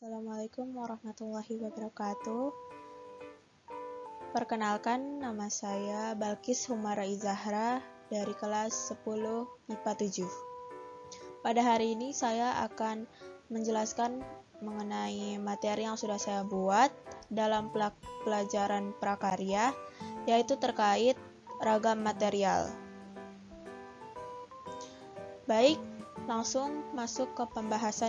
Assalamualaikum warahmatullahi wabarakatuh. Perkenalkan, nama saya Balkis Humara Izahra dari kelas 10 IPA 7. Pada hari ini saya akan menjelaskan mengenai materi yang sudah saya buat dalam pelajaran prakarya, yaitu terkait ragam material. Baik, langsung masuk ke pembahasan.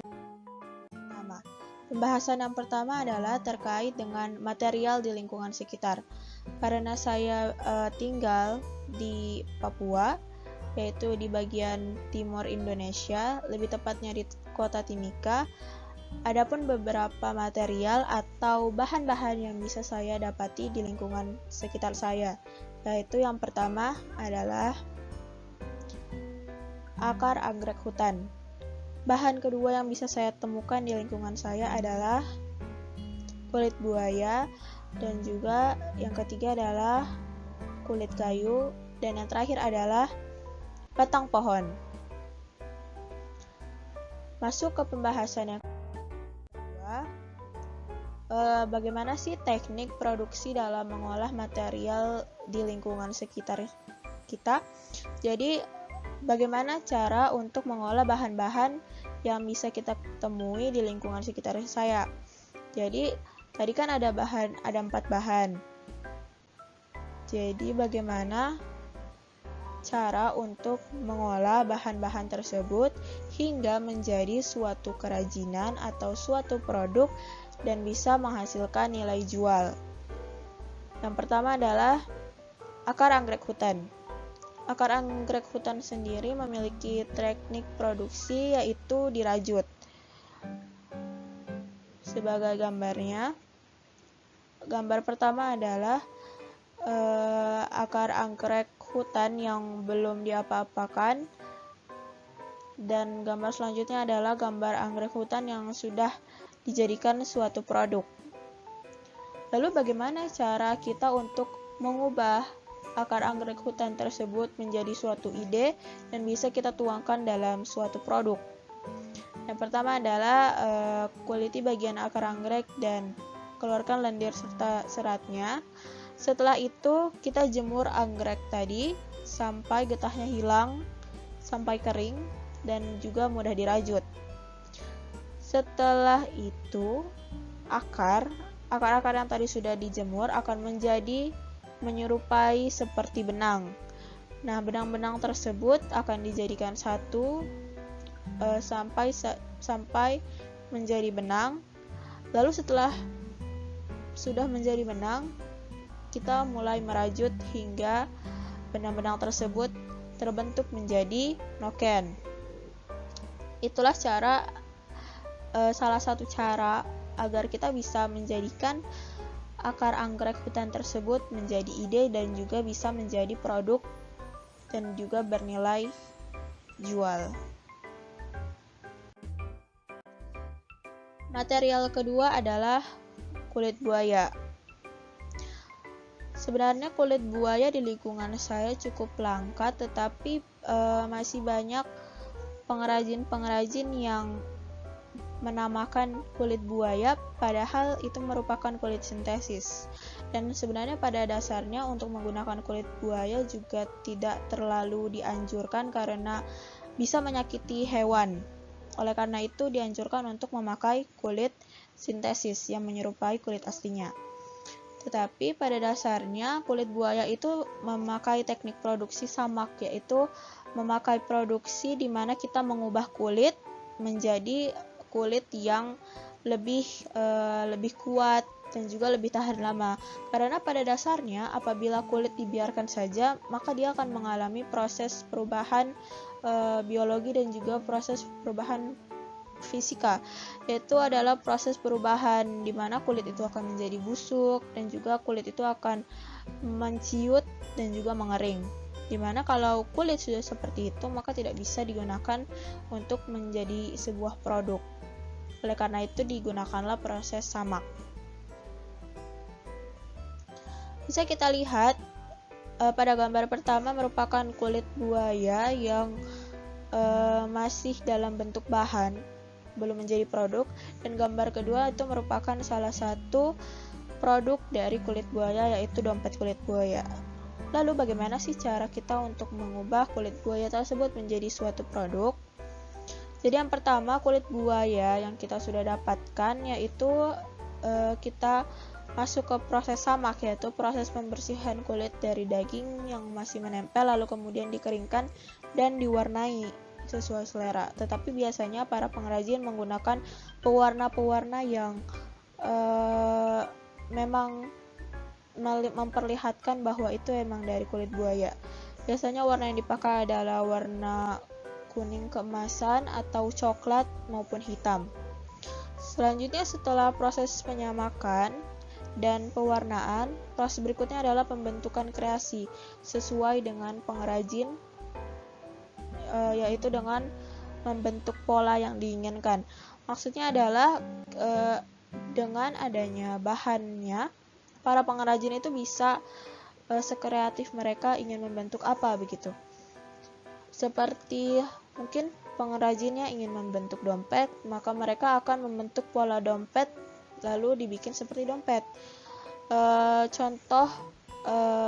Pembahasan yang pertama adalah terkait dengan material di lingkungan sekitar. Karena saya tinggal di Papua, yaitu di bagian timur Indonesia, lebih tepatnya di kota Timika. Adapun beberapa material atau bahan-bahan yang bisa saya dapati di lingkungan sekitar saya, yaitu yang pertama adalah akar anggrek hutan. Bahan kedua yang bisa saya temukan di lingkungan saya adalah kulit buaya, dan juga yang ketiga adalah kulit kayu, dan yang terakhir adalah batang pohon. Masuk ke pembahasan yang kedua, bagaimana sih teknik produksi dalam mengolah material di lingkungan sekitar kita? Jadi, bagaimana cara untuk mengolah bahan-bahan yang bisa kita temui di lingkungan sekitar saya? Jadi, tadi kan ada 4 bahan. Jadi, bagaimana cara untuk mengolah bahan-bahan tersebut hingga menjadi suatu kerajinan atau suatu produk dan bisa menghasilkan nilai jual? Yang pertama adalah akar anggrek hutan. Akar anggrek hutan sendiri memiliki teknik produksi, yaitu dirajut. Sebagai gambarnya, gambar pertama adalah akar anggrek hutan yang belum diapa-apakan, dan gambar selanjutnya adalah gambar anggrek hutan yang sudah dijadikan suatu produk. Lalu bagaimana cara kita untuk mengubah akar anggrek hutan tersebut menjadi suatu ide dan bisa kita tuangkan dalam suatu produk? Yang pertama adalah kuliti bagian akar anggrek dan keluarkan lendir serta seratnya. Setelah itu kita jemur anggrek tadi sampai getahnya hilang, sampai kering dan juga mudah dirajut. Setelah itu akar-akar yang tadi sudah dijemur akan menyerupai seperti benang. Nah, benang-benang tersebut akan dijadikan satu sampai menjadi benang. Lalu setelah sudah menjadi benang, kita mulai merajut hingga benang-benang tersebut terbentuk menjadi noken. Itulah salah satu cara agar kita bisa menjadikan akar anggrek hutan tersebut menjadi ide dan juga bisa menjadi produk dan juga bernilai jual. Material kedua adalah kulit buaya. Sebenarnya kulit buaya di lingkungan saya cukup langka, tetapi masih banyak pengrajin-pengrajin yang menamakan kulit buaya padahal itu merupakan kulit sintesis. Dan sebenarnya pada dasarnya untuk menggunakan kulit buaya juga tidak terlalu dianjurkan karena bisa menyakiti hewan. Oleh karena itu dianjurkan untuk memakai kulit sintesis yang menyerupai kulit aslinya. Tetapi pada dasarnya kulit buaya itu memakai teknik produksi samak, yaitu memakai produksi di mana kita mengubah kulit menjadi kulit yang lebih kuat dan juga lebih tahan lama. Karena pada dasarnya apabila kulit dibiarkan saja, maka dia akan mengalami proses perubahan biologi dan juga proses perubahan fisika, yaitu adalah proses perubahan di mana kulit itu akan menjadi busuk dan juga kulit itu akan menciut dan juga mengering. Dimana kalau kulit sudah seperti itu, maka tidak bisa digunakan untuk menjadi sebuah produk. Oleh karena itu digunakanlah proses samak. Bisa kita lihat pada gambar pertama merupakan kulit buaya yang masih dalam bentuk bahan. belum menjadi produk, dan gambar kedua itu merupakan salah satu produk dari kulit buaya, yaitu dompet kulit buaya. Lalu bagaimana sih cara kita untuk mengubah kulit buaya tersebut menjadi suatu produk? Jadi yang pertama, kulit buaya yang kita sudah dapatkan yaitu kita masuk ke proses samak, yaitu proses pembersihan kulit dari daging yang masih menempel, lalu kemudian dikeringkan dan diwarnai sesuai selera. Tetapi biasanya para pengrajin menggunakan pewarna-pewarna yang memang memperlihatkan bahwa itu emang dari kulit buaya. Biasanya warna yang dipakai adalah warna kuning keemasan atau coklat maupun hitam. Selanjutnya, setelah proses penyamakan dan pewarnaan, proses berikutnya adalah pembentukan kreasi sesuai dengan pengrajin, yaitu dengan membentuk pola yang diinginkan. Maksudnya adalah dengan adanya bahannya, para pengrajin itu bisa sekreatif mereka ingin membentuk apa begitu. Seperti mungkin pengrajinnya ingin membentuk dompet, maka mereka akan membentuk pola dompet lalu dibikin seperti dompet. Contoh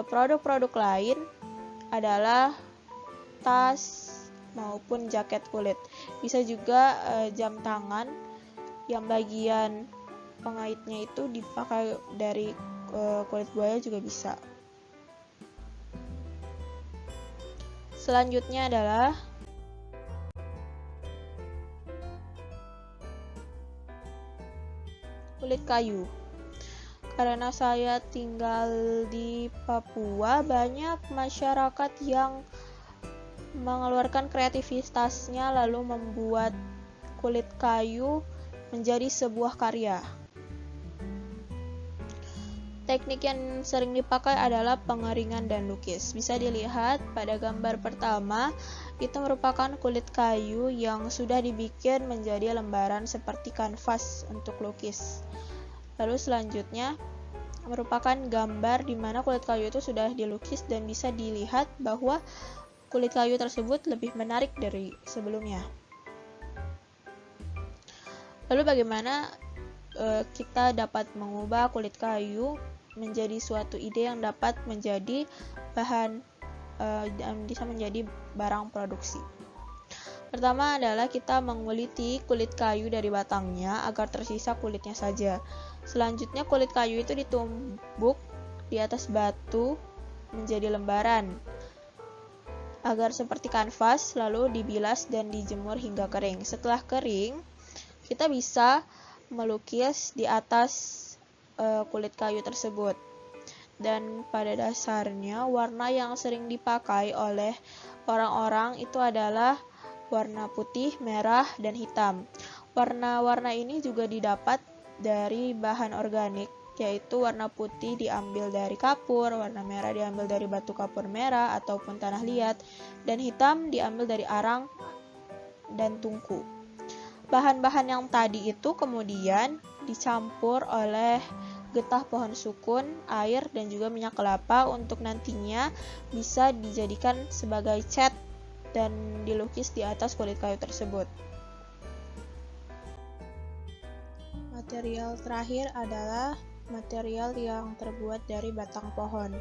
produk-produk lain adalah tas maupun jaket kulit. Bisa juga jam tangan yang bagian pengaitnya itu dipakai dari kulit buaya juga bisa. Selanjutnya adalah kulit kayu. Karena saya tinggal di Papua, banyak masyarakat yang mengeluarkan kreativitasnya lalu membuat kulit kayu menjadi sebuah karya. Teknik yang sering dipakai adalah pengeringan dan lukis. Bisa dilihat pada gambar pertama, itu merupakan kulit kayu yang sudah dibikin menjadi lembaran seperti kanvas untuk lukis. Lalu selanjutnya merupakan gambar di mana kulit kayu itu sudah dilukis dan bisa dilihat bahwa kulit kayu tersebut lebih menarik dari sebelumnya. Lalu bagaimana kita dapat mengubah kulit kayu menjadi suatu ide yang dapat menjadi bahan dan bisa menjadi barang produksi. Pertama adalah kita menguliti kulit kayu dari batangnya agar tersisa kulitnya saja. Selanjutnya kulit kayu itu ditumbuk di atas batu menjadi lembaran agar seperti kanvas, lalu dibilas dan dijemur hingga kering. Setelah kering, kita bisa melukis di atas kulit kayu tersebut. Dan pada dasarnya warna yang sering dipakai oleh orang-orang itu adalah warna putih, merah, dan hitam. Warna-warna ini juga didapat dari bahan organik, yaitu warna putih diambil dari kapur, warna merah diambil dari batu kapur merah ataupun tanah liat, dan hitam diambil dari arang dan tungku. Bahan-bahan yang tadi itu kemudian dicampur oleh getah pohon sukun, air, dan juga minyak kelapa untuk nantinya bisa dijadikan sebagai cat dan dilukis di atas kulit kayu tersebut. Material terakhir adalah material yang terbuat dari batang pohon.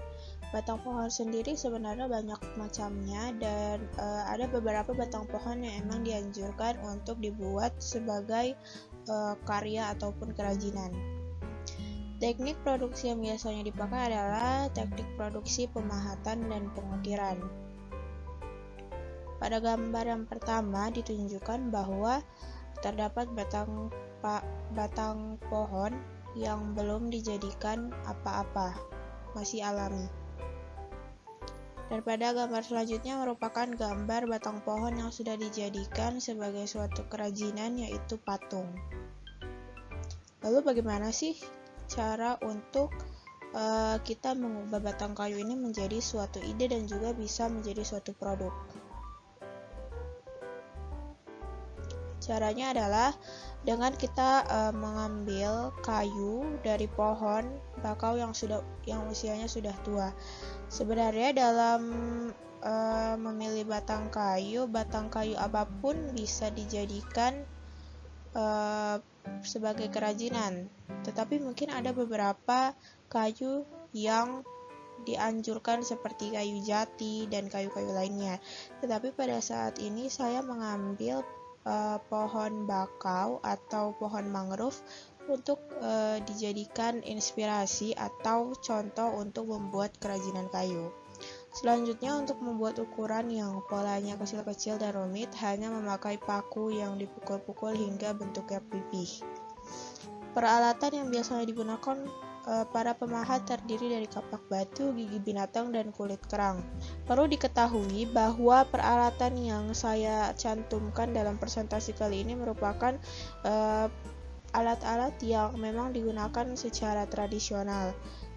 Batang pohon sendiri sebenarnya banyak macamnya dan ada beberapa batang pohon yang emang dianjurkan untuk dibuat sebagai karya ataupun kerajinan. Teknik produksi yang biasanya dipakai adalah teknik produksi pemahatan dan pengutiran. Pada gambar yang pertama ditunjukkan bahwa terdapat batang pohon yang belum dijadikan apa-apa, masih alami. Dan pada gambar selanjutnya merupakan gambar batang pohon yang sudah dijadikan sebagai suatu kerajinan, yaitu patung. Lalu bagaimana sih cara untuk kita mengubah batang kayu ini menjadi suatu ide dan juga bisa menjadi suatu produk? Caranya adalah dengan kita mengambil kayu dari pohon bakau yang usianya sudah tua. Sebenarnya dalam memilih batang kayu apapun bisa dijadikan sebagai kerajinan. Tetapi mungkin ada beberapa kayu yang dianjurkan seperti kayu jati dan kayu-kayu lainnya. Tetapi pada saat ini saya mengambil pohon bakau atau pohon mangrove untuk dijadikan inspirasi atau contoh untuk membuat kerajinan kayu. Selanjutnya, untuk membuat ukuran yang polanya kecil-kecil dan rumit, hanya memakai paku yang dipukul-pukul hingga bentuknya pipih. Peralatan yang biasanya digunakan para pemahat terdiri dari kapak batu, gigi binatang, dan kulit kerang. Perlu diketahui bahwa peralatan yang saya cantumkan dalam presentasi kali ini merupakan alat-alat yang memang digunakan secara tradisional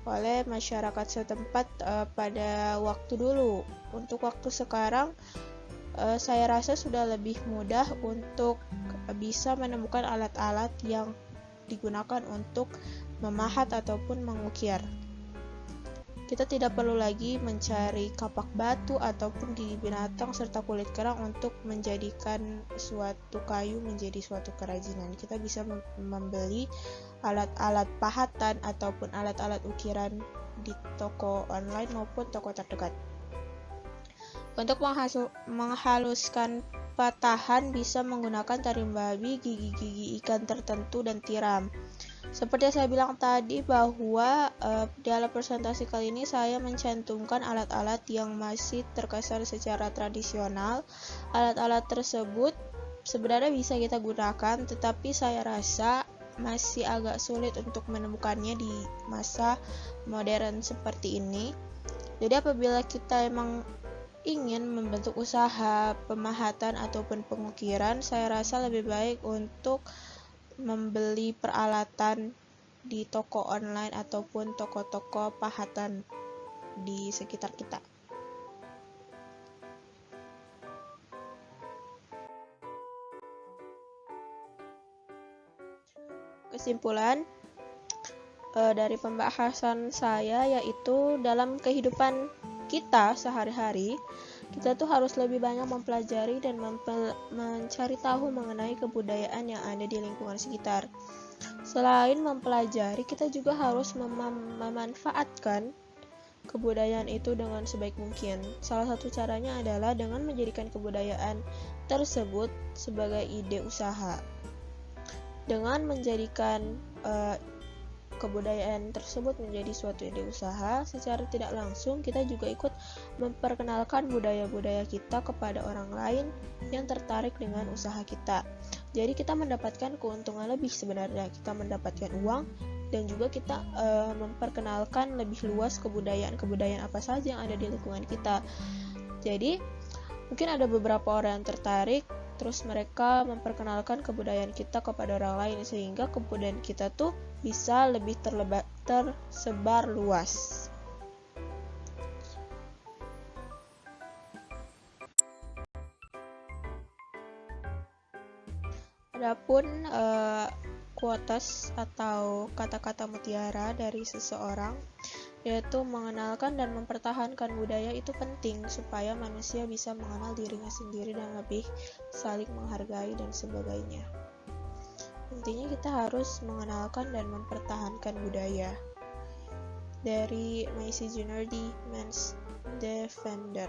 oleh masyarakat setempat pada waktu dulu. Untuk waktu sekarang, saya rasa sudah lebih mudah untuk bisa menemukan alat-alat yang digunakan untuk memahat ataupun mengukir. Kita tidak perlu lagi mencari kapak batu ataupun gigi binatang serta kulit kerang untuk menjadikan suatu kayu menjadi suatu kerajinan. Kita bisa membeli alat-alat pahatan ataupun alat-alat ukiran di toko online maupun toko terdekat. Untuk menghaluskan patahan bisa menggunakan taring babi, gigi-gigi ikan tertentu, dan tiram. Seperti yang saya bilang tadi bahwa dalam presentasi kali ini saya mencantumkan alat-alat yang masih terkesan secara tradisional. Alat-alat tersebut sebenarnya bisa kita gunakan, tetapi saya rasa masih agak sulit untuk menemukannya di masa modern seperti ini. Jadi apabila kita emang ingin membentuk usaha pemahatan ataupun pengukiran, saya rasa lebih baik untuk membeli peralatan di toko online ataupun toko-toko pahatan di sekitar kita. Kesimpulan dari pembahasan saya yaitu dalam kehidupan kita sehari-hari, kita tuh harus lebih banyak mempelajari dan mencari tahu mengenai kebudayaan yang ada di lingkungan sekitar. Selain mempelajari, kita juga harus memanfaatkan kebudayaan itu dengan sebaik mungkin. Salah satu caranya adalah dengan menjadikan kebudayaan tersebut sebagai ide usaha. Dengan menjadikan kebudayaan tersebut menjadi suatu ide usaha, secara tidak langsung kita juga ikut memperkenalkan budaya-budaya kita kepada orang lain yang tertarik dengan usaha kita. Jadi kita mendapatkan keuntungan lebih sebenarnya, kita mendapatkan uang dan juga kita memperkenalkan lebih luas kebudayaan apa saja yang ada di lingkungan kita. Jadi mungkin ada beberapa orang yang tertarik, terus mereka memperkenalkan kebudayaan kita kepada orang lain sehingga kebudayaan kita tuh bisa lebih tersebar luas. Adapun quotes atau kata-kata mutiara dari seseorang, yaitu mengenalkan dan mempertahankan budaya itu penting supaya manusia bisa mengenal dirinya sendiri dan lebih saling menghargai dan sebagainya. Intinya kita harus mengenalkan dan mempertahankan budaya. Dari Macy Junardi, Men's Defender.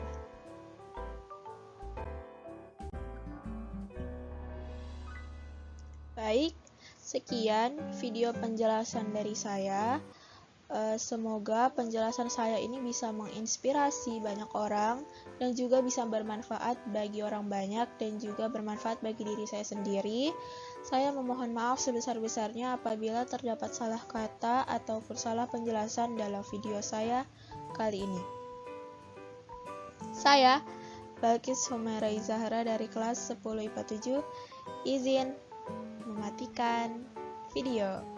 Baik, sekian video penjelasan dari saya. Semoga penjelasan saya ini bisa menginspirasi banyak orang dan juga bisa bermanfaat bagi orang banyak dan juga bermanfaat bagi diri saya sendiri. Saya memohon maaf sebesar-besarnya apabila terdapat salah kata ataupun salah penjelasan dalam video saya kali ini. Saya, Balkis Humerai Zahra dari kelas 10 IPA 7, izin mematikan video.